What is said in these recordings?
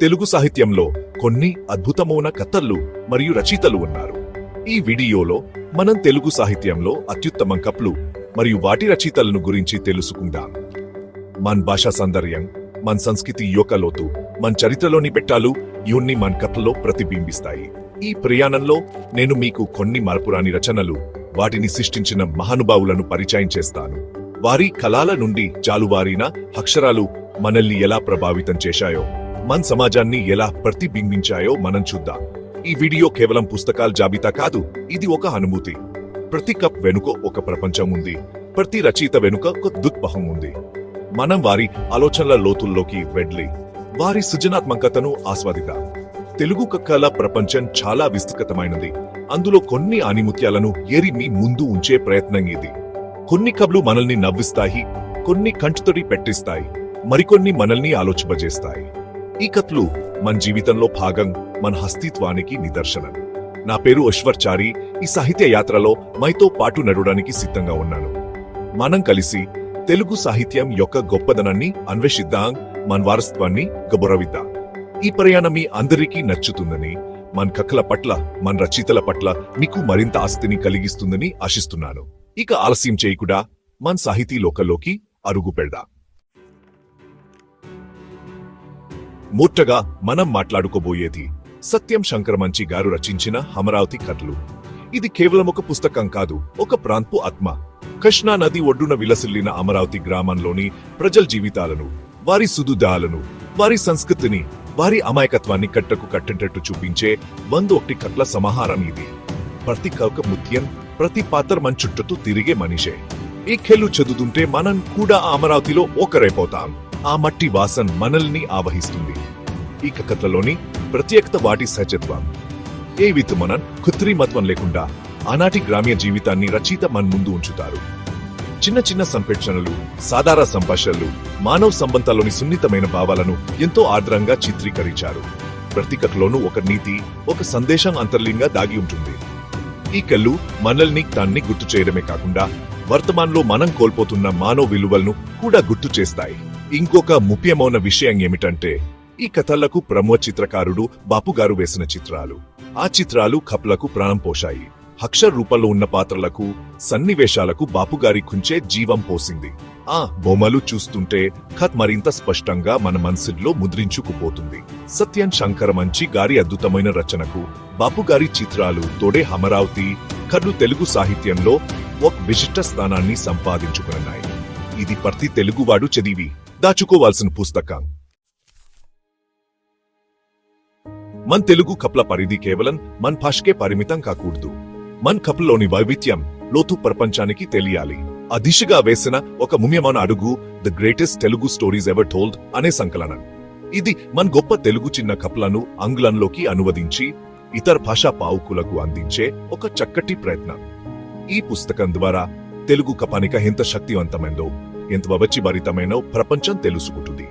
తెలుగు సాహిత్యంలో కొన్ని అద్భుతమైన కథలు మరియు రచయితలు ఉన్నారు. ఈ వీడియోలో మనం తెలుగు సాహిత్యంలో అత్యుత్తమ కథలు మరియు వాటి రచయితలను గురించి తెలుసుకుందాం. మన భాషా సౌందర్యం, మన సంస్కృతి యొక్క లోతు, మన చరిత్రలోని పెట్టాలు ఇవన్నీ మన కథలో ప్రతిబింబిస్తాయి. ఈ ప్రయాణంలో నేను మీకు కొన్ని మరపురాని రచనలు, వాటిని సృష్టించిన మహానుభావులను పరిచయం చేస్తాను. వారి కళల నుండి జాలువారిన అక్షరాలు మనల్ని ఎలా ప్రభావితం చేశాయో, మన సమాజాన్ని ఎలా ప్రతిబింబించాయో మనం చూద్దాం. ఈ వీడియో కేవలం పుస్తకాల జాబితా కాదు, ఇది ఒక అనుభూతి. ప్రతి కప్ వెనుక ఒక ప్రపంచం ఉంది, ప్రతి రచయిత వెనుక ఒక దృక్పథం ఉంది. మనం వారి ఆలోచనల లోతుల్లోకి వెళ్లి వారి సృజనాత్మకతను ఆస్వాదిద్దాం. తెలుగు కథల ప్రపంచం చాలా విస్తృతమైనది. అందులో కొన్ని ఆణిముత్యాలను ఏరి మీ ముందు ఉంచే ప్రయత్నం ఇది. కొన్ని కథలు మనల్ని నవ్విస్తాయి, కొన్ని కంటితడి పెట్టిస్తాయి, మరికొన్ని మనల్ని ఆలోచింపజేస్తాయి. ఈ కథలు మన జీవితంలో భాగం, మన అస్తిత్వానికి నిదర్శనం. నా పేరు అశ్వర్చారి. ఈ సాహిత్య యాత్రలో మైతో పాటు నడవడానికి సిద్ధంగా ఉన్నాను. మనం కలిసి తెలుగు సాహిత్యం యొక్క గొప్పదనాన్ని అన్వేషిద్దాం, మన వారసత్వాన్ని గౌరవిద్దాం. ఈ ప్రయాణం మీ అందరికీ నచ్చుతుందని, మన కథల పట్ల, మన రచయితల పట్ల మీకు మరింత ఆసక్తిని కలిగిస్తుందని ఆశిస్తున్నాను. ఇక ఆలస్యం చేయకుండా మన సాహితీ లోకంలోకి అడుగు పెడదాం. మొట్టగా మనం మాట్లాడుకోబోయేది సత్యం శంకరమంచి గారు రచించిన అమరావతి కథలు. ఇది కేవలం ఒక పుస్తకం కాదు, ఒక ప్రాంతపు ఆత్మ. కృష్ణా నది ఒడ్డున విలసిల్లిన అమరావతి గ్రామంలోని ప్రజల జీవితాలను, వారి సుదుదాలను, వారి సంస్కృతిని, వారి అమాయకత్వాన్ని కట్టకు కట్టేటట్టు చూపించే 101 కథల సమాహారం ఇది. ప్రతి కథ ముత్యం, ప్రతి పాత్ర మన చుట్టూ తిరిగే మనిషే. ఈ కథలు చదువుతుంటే మనం కూడా అమరావతిలో ఒకరైపోతాం. ఆ మట్టి వాసన మనల్ని ఆవహిస్తుంది. ఈ కథలోని ప్రత్యేకత వాటి సహజత్వం. ఏ విధమైన కృత్రిమత్వం లేకుండా ఆనాటి గ్రామీణ జీవితాన్ని రచయిత మన ముందు ఉంచుతారు. చిన్న చిన్న సంపేక్షణలు, సాధారణ సంభాషణలు, మానవ సంబంధాల్లోని సున్నితమైన భావాలను ఎంతో ఆర్ద్రంగా చిత్రీకరించారు. ప్రతి కథలోనూ ఒక నీతి, ఒక సందేశం అంతర్లీనంగా దాగి ఉంటుంది. ఈ కళ్ళు మనల్ని తాన్ని గుర్తు చేయడమే కాకుండా వర్తమానంలో మనం కోల్పోతున్న మానవ విలువలను కూడా గుర్తు చేస్తాయి. ఇంకొక ముఖ్యమైన విషయం ఏమిటంటే, ఈ కథలకు ప్రముఖ చిత్రకారుడు బాపుగారు వేసిన చిత్రాలు. ఆ చిత్రాలు కథలకు ప్రాణం పోశాయి. అక్షర రూపంలో ఉన్న పాత్రలకు, సన్నివేశాలకు బాపుగారి కుంచే జీవం పోసింది. ఆ బొమ్మలు చూస్తుంటే కథ మరింత స్పష్టంగా మన మనసులో ముద్రించుకుపోతుంది. సత్యం శంకరమంచి గారి అద్భుతమైన రచనకు బాపుగారి చిత్రాలు తోడే అమరావతి కథలు తెలుగు సాహిత్యంలో ఒక విశిష్ట స్థానాన్ని సంపాదించుకున్నాయి. ఇది ప్రతి తెలుగువాడు చదివి దాచుకోవాల్సిన పుస్తకం. మన తెలుగు కథల పరిధి కేవలం మన భాషకే పరిమితం కాకూడదు. మన కథలోని వైవిధ్యం, లోతు ప్రపంచానికి తెలియాలి. ఆ దిశగా వేసిన ఒక ముఖ్యమైన అడుగు the greatest Telugu stories ever told అనే సంకలనం. ఇది మన గొప్ప తెలుగు చిన్న కథలను ఆంగ్లంలోకి అనువదించి ఇతర భాషా పావుకులకు అందించే ఒక చక్కటి ప్రయత్నం. ఈ పుస్తకం ద్వారా తెలుగు కథానిక ఎంత శక్తివంతమైందో, ఎంత వైవిధ్యభరితమైనో ప్రపంచం తెలుసుకుంటుంది.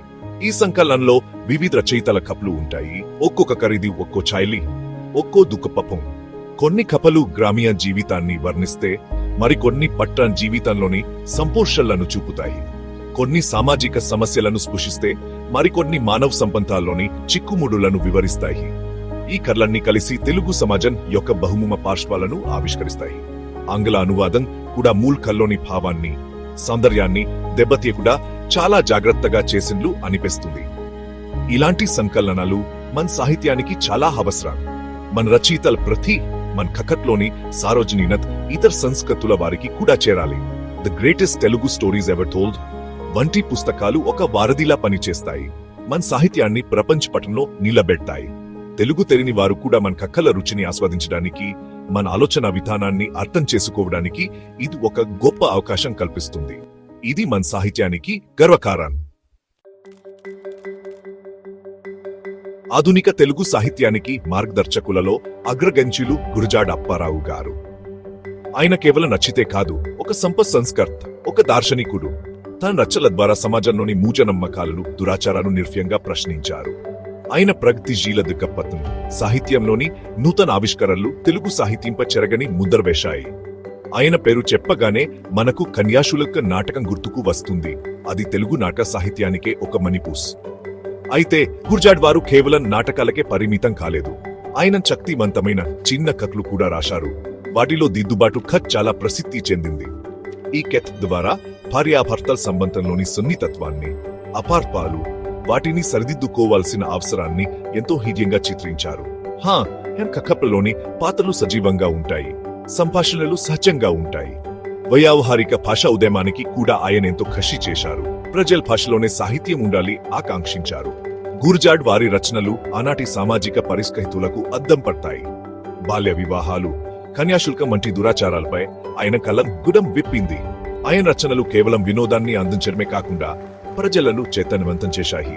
ఈ సంకలనంలో వివిధ రచయితల కథలు ఉంటాయి. ఒక్కొక్క ఖరీది, ఒక్కో శైలి, ఒక్కో దుఃఖపపం. కొన్ని కథలు గ్రామీణ జీవితాన్ని వర్ణిస్తే, మరికొన్ని పట్టణ జీవితంలోని సంపోషణలను చూపుతాయి. కొన్ని సామాజిక సమస్యలను స్పృశిస్తే, మరికొన్ని మానవ సంబంధాల్లోని చిక్కుముడులను వివరిస్తాయి. ఈ కథలన్నీ కలిసి తెలుగు సమాజం యొక్క బహుముఖ పార్శ్వాలను ఆవిష్కరిస్తాయి. ఆంగ్ల అనువాదం కూడా మూల కథలోని భావాన్ని, సౌందర్యాన్ని దెబ్బతీయకుండా చాలా జాగ్రత్తగా చేసిండ్లు అనిపిస్తుంది. ఇలాంటి సంకలనాలు మన సాహిత్యానికి చాలా అవసరం. మన రచయితల ప్రతి మన కథలోని సార్వజనీనత ఇతర సంస్కృతుల వారికి కూడా చేరాలి. The greatest Telugu stories ever told వంటి పుస్తకాలు ఒక వారధిలా పనిచేస్తాయి. మన సాహిత్యాన్ని ప్రపంచ పటంలో నిలబెడతాయి. తెలుగు తెలియని వారు కూడా మన కథల రుచిని ఆస్వాదించడానికి, మన ఆలోచన విధానాన్ని అర్థం చేసుకోవడానికి ఇది ఒక గొప్ప అవకాశం కల్పిస్తుంది. ఇది మన సాహిత్యానికి గర్వకారణం. ఆధునిక తెలుగు సాహిత్యానికి మార్గదర్శకులలో అగ్రగంచులు గురజాడ అప్పారావు గారు. ఆయన కేవలం నచ్చితే కాదు, ఒక సంస్కర్త, ఒక దార్శనికుడు. తన రచనల ద్వారా సమాజంలోని మూఢనమ్మకాలను, దురాచారాలను నిర్భయంగా ప్రశ్నించారు. ఆయన ప్రగతిశీల దిక్కపత్నం, సాహిత్యంలోని నూతన ఆవిష్కరణలు తెలుగు సాహిత్యంపై చెరగని ముద్ర వేశాయి. ఆయన పేరు చెప్పగానే మనకు కన్యాశుల్క నాటకం గుర్తుకు వస్తుంది. అది తెలుగు నాటక సాహిత్యానికే ఒక మణిపూస్. అయితే గుర్జాడ్ వారు కేవలం నాటకాలకే పరిమితం కాలేదు. ఆయన శక్తివంతమైన చిన్న కథలు కూడా రాశారు. వాటిలో దిద్దుబాటు కథ చాలా ప్రసిద్ధి చెందింది. ఈ కథ ద్వారా భార్యాభర్తల సంబంధంలోని సున్నితత్వాన్ని, అపార్థాలు, వాటిని సరిదిద్దుకోవాల్సిన అవసరాన్ని ఎంతో హీనంగా చిత్రించారు. కథలోని పాత్రలు సజీవంగా ఉంటాయి, సంభాషణలు సహజంగా ఉంటాయి. వ్యావహారిక భాష ఉద్యమానికి కూడా ఆయన ఎంతో కృషి చేశారు. ప్రజల భాషలోనే సాహిత్యం ఉండాలి ఆకాంక్షించారు. గుర్జాడ్ వారి రచనలు ఆనాటి సామాజిక పరిస్థితులకు అద్దం పడతాయి. బాల్య వివాహాలు, కన్యాశుల్కం వంటి దురాచారాలపై ఆయన కలం గుడం విప్పింది. ఆయన రచనలు కేవలం వినోదాన్ని అందించడమే కాకుండా ప్రజలను చైతన్యవంతం చేశాయి,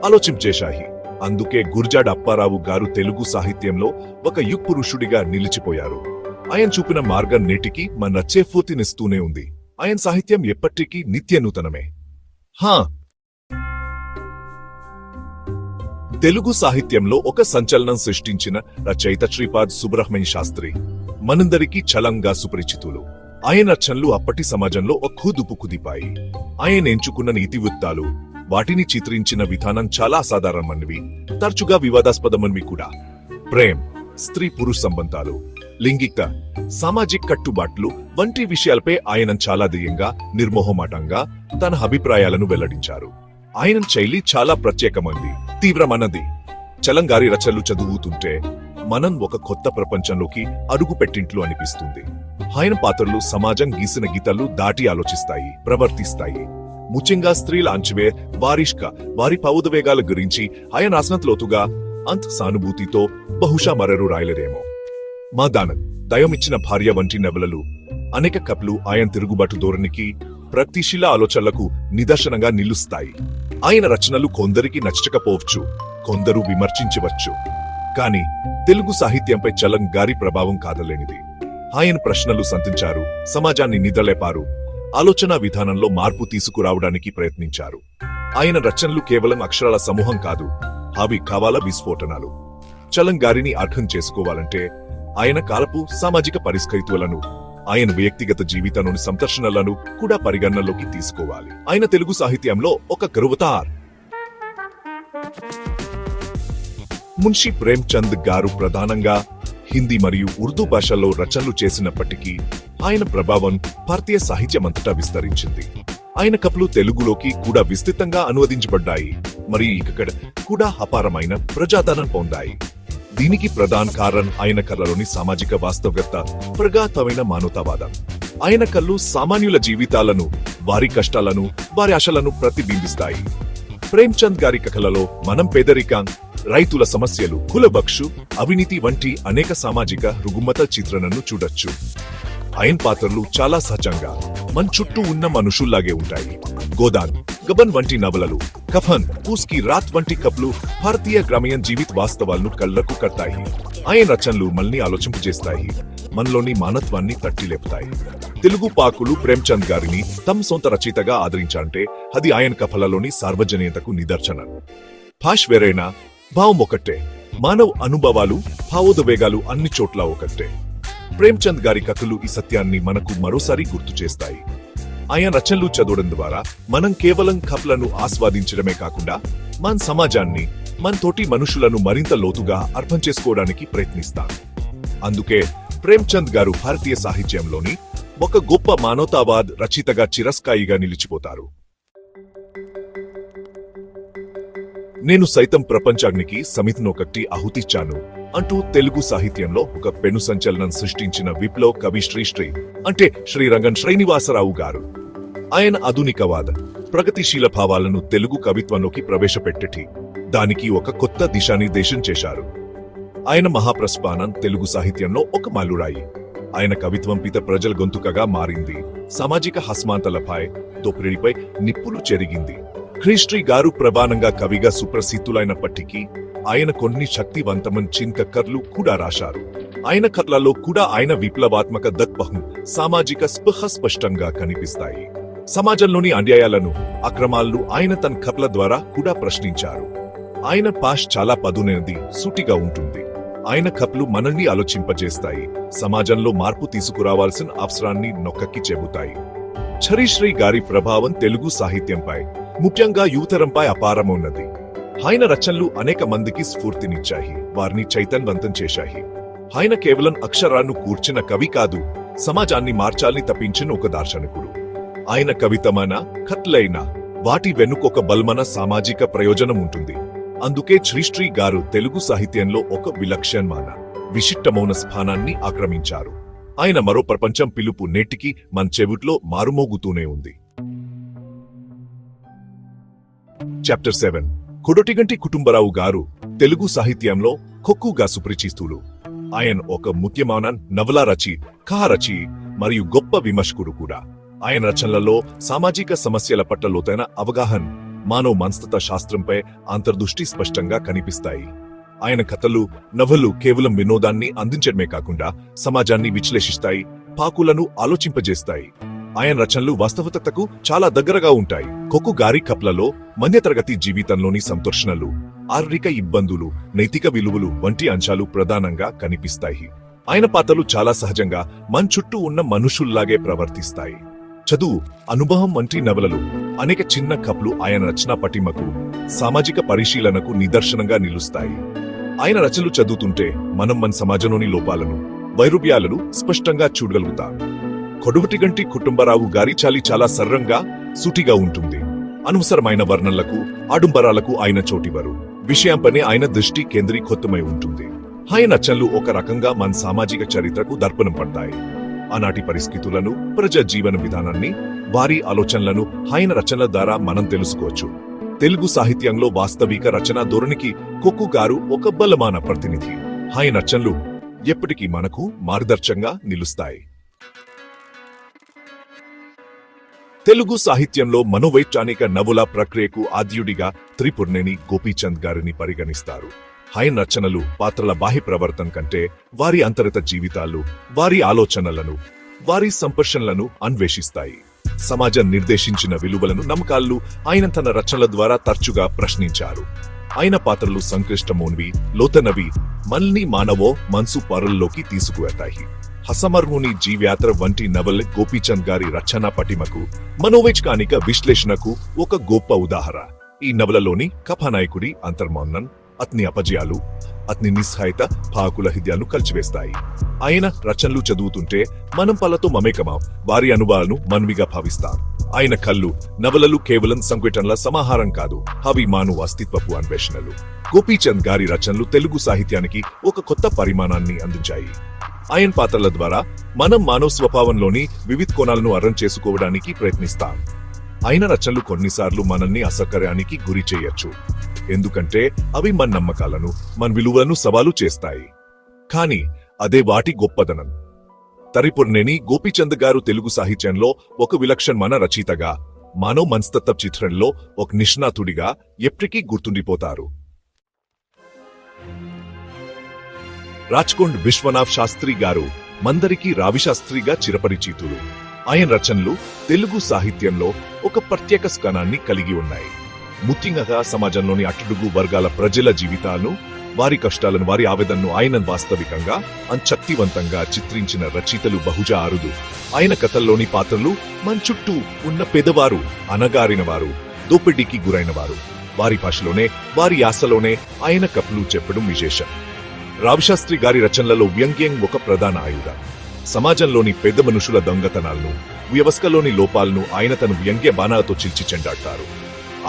ఆలోచించేశాయి. అందుకే గుర్జాడ్ అప్పారావు గారు తెలుగు సాహిత్యంలో ఒక యుగ పురుషుడిగా నిలిచిపోయారు. ఆయన చూపిన మార్గం నేటికి మన నచ్చేఫూర్తినిస్తూనే ఉంది. ఆయన సాహిత్యం ఎప్పటికీ నిత్య నూతనమే. తెలుగు సాహిత్యంలో ఒక సంచలనం సృష్టించిన రచయిత శ్రీపాద్ సుబ్రహ్మణ్య శాస్త్రి మనందరికీ చలంగా సుపరిచితులు. ఆయన రచనలు అప్పటి సమాజంలో ఒక కుదిపాయి. ఆయన ఎంచుకున్న నీతివృత్తాలు, వాటిని చిత్రించిన విధానం చాలా అసాధారణమైనవి, తరచుగా వివాదాస్పదమైనవి కూడా. ప్రేమ్, స్త్రీ పురుష సంబంధాలు, లింగిక, సామాజిక కట్టుబాట్లు వంటి విషయాలపై ఆయన చాలా ధైర్యంగా, నిర్మోహమాటంగా తన అభిప్రాయాలను వెల్లడించారు. ఆయన శైలి చాలా ప్రత్యేకమైంది, తీవ్రమైనది. చలంగారి రచనలు చదువుతుంటే మనం ఒక కొత్త ప్రపంచంలోకి అడుగు పెట్టింట్లు అనిపిస్తుంది. ఆయన పాత్రలు సమాజం గీసిన గీతలు దాటి ఆలోచిస్తాయి, ప్రవర్తిస్తాయి. ముఖ్యంగా స్త్రీల అంచువే, వారి భావోద్వేగాల గురించి ఆయన రాసినంత లోతుగా, అంత సానుభూతితో బహుశా మరెవరూ రాయలేరేమో. మా దయమిచ్చిన భార్య వంటి నవలలు, అనేక కథలు ఆయన తిరుగుబాటు ధోరణికి, ప్రగతిశీల ఆలోచనలకు నిదర్శనంగా నిలుస్తాయి. ఆయన రచనలు కొందరికి నచ్చకపోవచ్చు, కొందరు విమర్శించవచ్చు. కాని తెలుగు సాహిత్యంపై చలంగారి ప్రభావం కాదలేనిది. ఆయన ప్రశ్నలు సంధించారు, సమాజాన్ని నిద్రలేపారు, ఆలోచన విధానంలో మార్పు తీసుకురావడానికి ప్రయత్నించారు. ఆయన రచనలు కేవలం అక్షరాల సమూహం కాదు, అవి కావాల విస్ఫోటనాలు. చలంగారిని అర్థం చేసుకోవాలంటే ఆయన కాలపు సామాజిక పరిస్థితులను, ఆయన వ్యక్తిగత జీవితంలోని సంఘర్షణలను కూడా పరిగణనలోకి తీసుకోవాలి. ఆయన తెలుగు సాహిత్యంలో ఒక గర్వతార్. మున్షి ప్రేమ్చంద్ గారు ప్రధానంగా హిందీ మరియు ఉర్దూ భాషల్లో రచనలు చేసినప్పటికీ ఆయన ప్రభావం భారతీయ సాహిత్యమంతటా విస్తరించింది. ఆయన కథలు తెలుగులోకి కూడా విస్తృతంగా అనువదించబడ్డాయి, మరియు ఇక్కడ కూడా అపారమైన ప్రజాదరణ పొందాయి. దీనికి ప్రధాన కారణం ఆయన కథలోని సామాజిక వాస్తవ్యత, ప్రగాఢమైన మానవతావాదం. ఆయన కళ్ళు సామాన్యుల జీవితాలను, వారి కష్టాలను, వారి ఆశలను ప్రతిబింబిస్తాయి. ప్రేమ్చంద్ గారి కథలలో మనం పేదరికం, రైతుల సమస్యలు, కులభక్షు, అవినీతి వంటి అనేక సామాజిక రుగ్మత చిత్రణను చూడొచ్చు. ఆయన పాత్రలు చాలా సహజంగా మన చుట్టూ ఉన్న మనుషుల్లాగే ఉంటాయి. గోదాన్, గబన్ వంటి నవలలు, కఫన్, పూస్కి రాత్ వంటి కథలు భారతీయ గ్రామీణ జీవిత వాస్తవాలను కళ్లకు కడతాయి. ఆయన రచనలు మనల్ని ఆలోచింపజేస్తాయి, మనలోని మానత్వాన్ని తట్టిలేపుతాయి. తెలుగు పాకులు ప్రేమ్చంద్ గారిని తమ సొంత రచయితగా ఆదరించాలంటే అది ఆయన కథలలోని సార్వజనీయతకు నిదర్శనం. భాష వేరైనా భావం ఒకటే, మానవ అనుభవాలు, భావోద్వేగాలు అన్ని చోట్ల ఒకటే. ప్రేమ్చంద్ గారి కథలు ఈ సత్యాన్ని మనకు మరోసారి గుర్తు చేస్తాయి. ఆయన రచనలు చదవడం ద్వారా మనం కేవలం కథలను ఆస్వాదించడమే కాకుండా మన సమాజాన్ని, మన తోటి మనుషులను మరింత లోతుగా అర్థం చేసుకోవడానికి ప్రయత్నిస్తాం. అందుకే ప్రేమ్చంద్ గారు భారతీయ సాహిత్యంలోని ఒక గొప్ప మానవతావాద్ రచయితగా చిరస్థాయిగా నిలిచిపోతారు. నేను సైతం ప్రపంచాగ్నికి సమితినొకటి ఆహుతిచ్చాను అంటూ తెలుగు సాహిత్యంలో ఒక పెను సంచలనం సృష్టించిన విప్లవ కవి శ్రీరంగం శ్రీనివాసరావు గారు. ఆయన ఆధునికవాద, ప్రగతిశీల భావాలను తెలుగు కవిత్వంలోకి ప్రవేశపెట్టి దానికి ఒక కొత్త దిశానిర్దేశం చేశారు. ఆయన మహాప్రస్థానం తెలుగు సాహిత్యంలో ఒక మైలురాయి. ఆయన కవిత్వం పిత ప్రజల గొంతుకగా మారింది, సామాజిక అసమానతలపై, దోపిడీపై నిప్పులు చెరిగింది. శ్రీ గారు ప్రధానంగా కవిగా సుప్రసిద్ధులైనప్పటికీ ఆయన కొన్ని శక్తివంతమైన చింతకర్లు కూడా రాశారు. ఆయన కథలలో కూడా ఆయన విప్లవాత్మక దత్పహం, సామాజిక స్పృహ స్పష్టంగా కనిపిస్తాయి. సమాజంలోని అన్యాయాలను, అక్రమాలను ఆయన తన కథల ద్వారా కూడా ప్రశ్నించారు. ఆయన భాష చాలా పదునైనది, సూటిగా ఉంటుంది. ఆయన కథలు మనల్ని ఆలోచింపజేస్తాయి, సమాజంలో మార్పు తీసుకురావాల్సిన అవసరాన్ని నొక్కకి చెబుతాయి. శ్రీ గారి ప్రభావం తెలుగు సాహిత్యంపై, ముఖ్యంగా యువతరంపై అపారమున్నది. ఆయన రచనలు అనేక మందికి స్ఫూర్తినిచ్చాయి, వారిని చైతన్యవంతం చేశాయి. ఆయన కేవలం అక్షరాన్ని కూర్చిన కవి కాదు, సమాజాన్ని మార్చాలని తప్పించిన ఒక దార్శనికుడు. ఆయన కవితమైన కథలైన వాటి వెనుకొక బలమైన సామాజిక ప్రయోజనం ఉంటుంది. అందుకే శ్రీశ్రీ గారు తెలుగు సాహిత్యంలో ఒక విలక్షణమైన విశిష్టమైన స్థానాన్ని ఆక్రమించారు. ఆయన మరో ప్రపంచం పిలుపు నేటికి మన చెవుట్లో మారుమోగుతూనే ఉంది. చాప్టర్ 7. కొడొటిగంటి కుటుంబరావు గారు తెలుగు సాహిత్యంలో కొక్కుగా సుపరిచితులు. ఆయన ఒక ముఖ్యమైన నవల రచి మరియు గొప్ప విమర్శకుడు కూడా. ఆయన రచనలలో సామాజిక సమస్యల పట్ల లోతైన అవగాహన, మానవ మనస్తత్వ శాస్త్రంపై అంతర్దృష్టి స్పష్టంగా కనిపిస్తాయి. ఆయన కథలు, నవలు కేవలం వినోదాన్ని అందించడమే కాకుండా సమాజాన్ని విశ్లేషిస్తాయి, పాకులను ఆలోచింపజేస్తాయి. ఆయన రచనలు వాస్తవతకు చాలా దగ్గరగా ఉంటాయి. కొక్కు గారి కథలలో మధ్యతరగతి జీవితంలోని సంతోషణలు, ఆర్థిక ఇబ్బందులు, నైతిక విలువలు వంటి అంశాలు ప్రధానంగా కనిపిస్తాయి. ఆయన పాత్రలు చాలా సహజంగా మన చుట్టూ ఉన్న మనుషుల్లాగే ప్రవర్తిస్తాయి. చదువు, అనుభవం వంటి నవలలు, అనేక చిన్న కథలు ఆయన రచనా పటిమకు, సామాజిక పరిశీలనకు నిదర్శనంగా నిలుస్తాయి. ఆయన రచనలు చదువుతుంటే మనం మన సమాజంలోని లోపాలను, వైరుధ్యాలను స్పష్టంగా చూడగలుగుతాం. కొడొటిగంటి కుటుంబరావు గారి చాలి చాలా సరళంగా, సూటిగా ఉంటుంది. అనవసరమైన వర్ణనలకు, ఆడంబరాలకు ఆయన చోటివ్వరు. విషయంపైనే ఆయన దృష్టి కేంద్రీకృతమై ఉంటుంది. ఆయన రచనలు ఒక రకంగా మన సామాజిక చరిత్రకు దర్పణం పడతాయి. ఆనాటి పరిస్థితులను, ప్రజా జీవన విధానాన్ని, వారి ఆలోచనలను ఆయన రచనల ద్వారా మనం తెలుసుకోవచ్చు. తెలుగు సాహిత్యంలో వాస్తవిక రచనా ధోరణికి కొక్కు గారు ఒక బలమైన ప్రతినిధి. ఆయన రచనలు ఎప్పటికీ మనకు మార్గదర్శకంగా నిలుస్తాయి. తెలుగు సాహిత్యంలో మనోవైజ్ఞానిక నవల ప్రక్రియకు ఆద్యుడిగా త్రిపురనేని గోపీచంద్ గారిని పరిగణిస్తారు. ఆయన రచనలు పాత్రల బాహ్య ప్రవర్తన కంటే వారి అంతర్గత జీవితాలు, వారి ఆలోచనలను, వారి సంపర్షణలను అన్వేషిస్తాయి. సమాజం నిర్దేశించిన విలువలను, నమ్మకాలను ఆయన తన రచనల ద్వారా తరచుగా ప్రశ్నించారు. ఆయన పాత్రలు సంక్లిష్టమైనవి, లోతైనవి, మనల్ని మానవ మనసు పరుల్లోకి తీసుకువెళ్తాయి. హసమర్హుని జీవ్యాత్ర వంటి నవల గోపీచంద్ గారి రచనా పటిమకు, మనోవైజ్ఞానిక విశ్లేషణకు ఒక గొప్ప ఉదాహరణ. ఈ నవలలోని కథానాయకుడి అంతర్మౌనం, అతని అపజయాలు, అతని నిస్సహాయత పాకుల హృదయాలను కలిచివేస్తాయి. ఆయన రచనలు చదువుతుంటే మనం పలతో మమేకమా, వారి అనుభవాలను మనవిగా భావిస్తాం. ఆయన కళ్ళు, నవలలు కేవలం సంఘటనల సమాహారం కాదు, అవి మానవ అస్తిత్వపు అన్వేషణలు. గోపీచంద్ గారి రచనలు తెలుగు సాహిత్యానికి ఒక కొత్త పరిమాణాన్ని అందించాయి. ఆయన పాత్రల ద్వారా మనం మానవ స్వభావంలోని వివిధ కోణాలను అర్థం చేసుకోవడానికి ప్రయత్నిస్తాం. ఆయన రచనలు కొన్నిసార్లు మనల్ని అసౌకర్యానికి గురి చేయొచ్చు, ఎందుకంటే అవి మన నమ్మకాలను, మన విలువలను సవాలు చేస్తాయి. కానీ అదే వాటి గొప్పదనం. త్రిపురనేని గోపీచంద్ గారు తెలుగు సాహిత్యంలో ఒక విలక్షణమైన రచయితగా, మానవ మనస్తత్వ చిత్రంలో ఒక నిష్ణాతుడిగా ఎప్పటికీ గుర్తుండిపోతారు. రాజ్కోట్ విశ్వనాథ్ శాస్త్రి గారు మందరికి రావిశాస్త్రిగా చిరపరిచితులు. ఆయన రచనలు తెలుగు సాహిత్యంలో ఒక ప్రత్యేక స్థానాన్ని కలిగి ఉన్నాయి. ముఖ్యంగా సమాజంలోని అట్టడుగు వర్గాల ప్రజల జీవితాలను, వారి కష్టాలను, వారి ఆవేదనను ఆయన వాస్తవికంగా శక్తివంతంగా చిత్రించిన రచయితలు బహుశా అరుదు. ఆయన కథల్లోని పాత్రలు మన చుట్టూ ఉన్న పేదవారు, అణగారిన వారు, దోపిడీకి గురైన వారు, వారి భాషలోనే, వారి యాసలోనే ఆయన కథలు చెప్పడం విశేషం. రావిశాస్త్రి గారి రచనలలో వ్యంగ్యం ఒక ప్రధాన ఆయుధం. సమాజంలోని పెద్ద మనుషుల దొంగతనాలను, వ్యవస్థలోని లోపాలను ఆయన తన వ్యంగ్య బాణాలతో చిల్చి చెండాడతారు.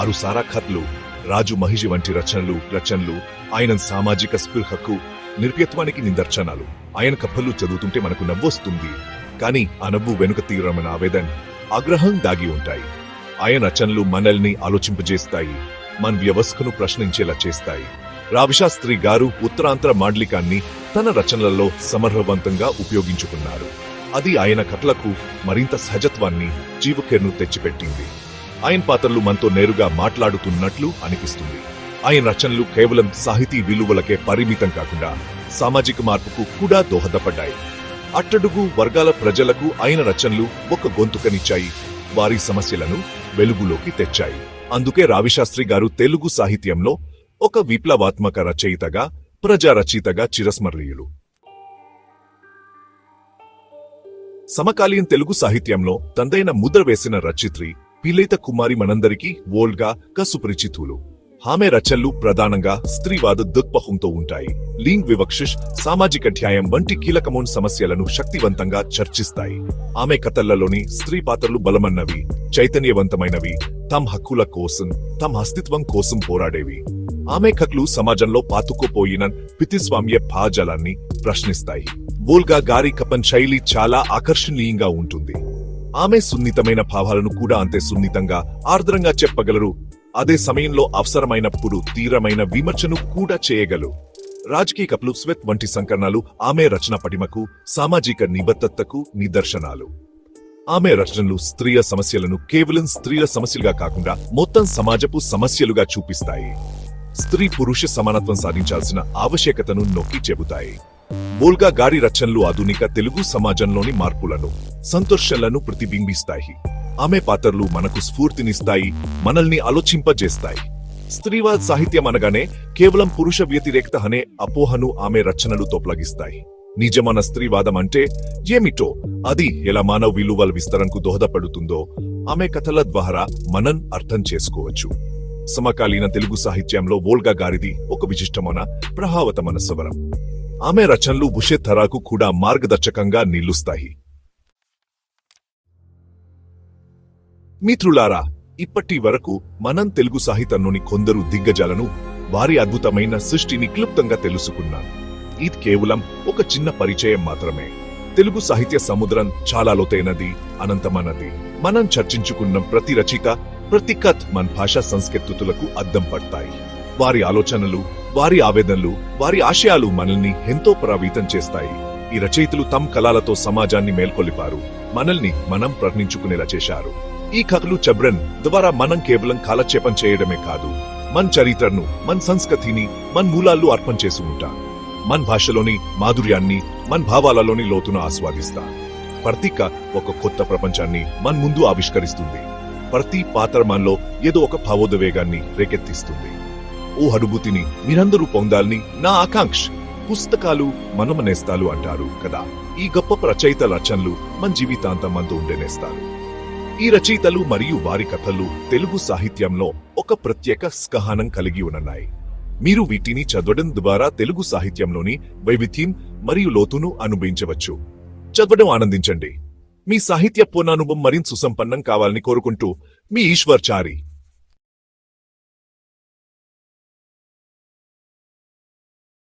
ఆరుసారా కథలు, రాజు మహిషి వంటి రచనలు ఆయన సామాజిక స్పృహకు, నిర్భయత్వానికి నిదర్శనాలు. ఆయన కథలు చదువుతుంటే మనకు నవ్వొస్తుంది, కానీ ఆ నవ్వు వెనుక తీవ్రమైన ఆవేదన, ఆగ్రహం దాగి ఉంటాయి. ఆయన రచనలు మనల్ని ఆలోచింపజేస్తాయి, మన వ్యవస్థను ప్రశ్నించేలా చేస్తాయి. రావిశాస్త్రి గారు ఉత్తరాంధ్ర మాండలికాన్ని తన రచనలలో సమర్థవంతంగా ఉపయోగించుకున్నారు. అది ఆయన కథలకు మరింత సహజత్వాన్ని, జీవకేర్ను తెచ్చిపెట్టింది. ఆయన పాత్రలు మనతో నేరుగా మాట్లాడుతున్నట్లు అనిపిస్తుంది. ఆయన రచనలు కేవలం సాహితీ విలువలకే పరిమితం కాకుండా సామాజిక మార్పుకు కూడా దోహదపడ్డాయి. అట్టడుగు వర్గాల ప్రజలకు ఆయన రచనలు ఒక గొంతుకనిచ్చాయి, వారి సమస్యలను వెలుగులోకి తెచ్చాయి. అందుకే రావిశాస్త్రి గారు తెలుగు సాహిత్యంలో ఒక విప్లవాత్మక రచయితగా, ప్రజా రచయితగా చిరస్మరణీయులు. సమకాలీన తెలుగు సాహిత్యంలో తందైన ముద్ర వేసిన రచయిత్రి పిలేత కుమారి మనందరికీ వోల్గా సుపరిచితులు. ఆమె రచనలు ప్రధానంగా స్త్రీవాద దృక్పథంతో ఉంటాయి. లింగ్ వివక్ష, సామాజిక న్యాయం వంటి కీలకమైన సమస్యలను శక్తివంతంగా చర్చిస్తాయి. ఆమె కథలలోని స్త్రీ పాత్రలు బలమన్నవి, చైతన్యవంతమైనవి, తమ హక్కుల కోసం, తమ అస్తిత్వం కోసం పోరాడేవి. ఆమె కథలు సమాజంలో పాతుకుపోయిన పితిస్వామ్య భాజాలాన్ని ప్రశ్నిస్తాయి. వోల్గా గారి కపన్ శైలి చాలా ఆకర్షణీయంగా ఉంటుంది. ఆమె సున్నితమైన భావాలను కూడా అంతే సున్నితంగా, ఆర్ద్రంగా చెప్పగలరు. అదే సమయంలో అవసరమైనప్పుడు తీవ్రమైన విమర్శను కూడా చేయగలరు. రాజకీయ కథలు, స్వెత్ వంటి సంకలనాలు ఆమె రచన పటిమకు, సామాజిక నిబద్ధతకు నిదర్శనాలు. ఆమె రచనలు స్త్రీల సమస్యలను కేవలం స్త్రీల సమస్యలుగా కాకుండా మొత్తం సమాజపు సమస్యలుగా చూపిస్తాయి. స్త్రీ పురుష సమానత్వం సాధించాల్సిన ఆవశ్యకతను నొక్కి చెబుతాయి. వోల్గా గారి రచనలు ఆధునిక తెలుగు సమాజంలోని మార్పులను, సంతోషాలను ప్రతిబింబిస్తాయి. ఆమె పాత్రలు మనకు స్ఫూర్తినిస్తాయి, మనల్ని ఆలోచింపజేస్తాయి. స్త్రీవాద సాహిత్యం అనగానే కేవలం పురుష వ్యతిరేకత అనే అపోహను ఆమె రచనలు తొలగిస్తాయి. నిజమైన స్త్రీవాదం అంటే ఏమిటో, అది ఎలా మానవ విలువల విస్తరణకు దోహదపడుతుందో ఆమె కథల ద్వారా మనం అర్థం చేసుకోవచ్చు. సమకాలీన తెలుగు సాహిత్యంలో వోల్గా గారిది ఒక విశిష్టమైన, ప్రభావతమైన స్వరం. ఆమె రచనలు భవిష్యత్ తరాలకు కూడా మార్గదర్శకంగా నిలుస్తాయి. మిత్రులారా, ఇప్పటి వరకు మనం తెలుగు సాహిత్యంలోని కొందరు దిగ్గజాలను, వారి అద్భుతమైన సృష్టిని క్లుప్తంగా తెలుసుకున్నాం. ఇది కేవలం ఒక చిన్న పరిచయం మాత్రమే. తెలుగు సాహిత్య సముద్రం చాలా లోతైనది, అనంతమైనది. మనం చర్చించుకున్న ప్రతి రచయిత, ప్రతి కథ మన భాషా సంస్కృతులకు అద్దం పడతాయి. వారి ఆలోచనలు, వారి ఆవేదనలు, వారి ఆశయాలు మనల్ని ఎంతో ప్రభావితం చేస్తాయి. ఈ రచయితలు తమ కళలతో సమాజాన్ని మేల్కొలిపారు, మనల్ని మనం ప్రశ్నించుకునేలా చేశారు. ఈ కథలు చెప్పడం ద్వారా మనం కేవలం కాలక్షేపం చేయడమే కాదు, మన చరిత్రను, మన సంస్కృతిని, మన మూలాలు అర్పణ చేసి ఉంటాం. మన భాషలోని మాధుర్యాన్ని, మన భావాలలోని లోతును ఆస్వాదిస్తాం. ప్రతి కథ ఒక కొత్త ప్రపంచాన్ని మన ముందు ఆవిష్కరిస్తుంది. ప్రతి పాత్ర మనలో ఏదో ఒక భావోద్వేగాన్ని రేకెత్తిస్తుంది. ఓ అనుభూతిని మీరందరూ పొందాలని నా ఆకాంక్ష. పుస్తకాలు మనమనేస్తాలు అంటారు కదా, ఈ గొప్ప రచయిత రచనలు మన జీవితాంతం మనతో ఉండేనేస్తారు. ఈ రచయితలు మరియు వారి కథలు తెలుగు సాహిత్యంలో ఒక ప్రత్యేక స్కహానం కలిగి ఉన్నాయి. మీరు వీటిని చదవడం ద్వారా తెలుగు సాహిత్యంలోని వైవిధ్యం మరియు లోతును అనుభవించవచ్చు. చదవడం ఆనందించండి. మీ సాహిత్య పూర్ణానుభవం మరింత సుసంపన్నం కావాలని కోరుకుంటూ మీ ఈశ్వర్ చారి.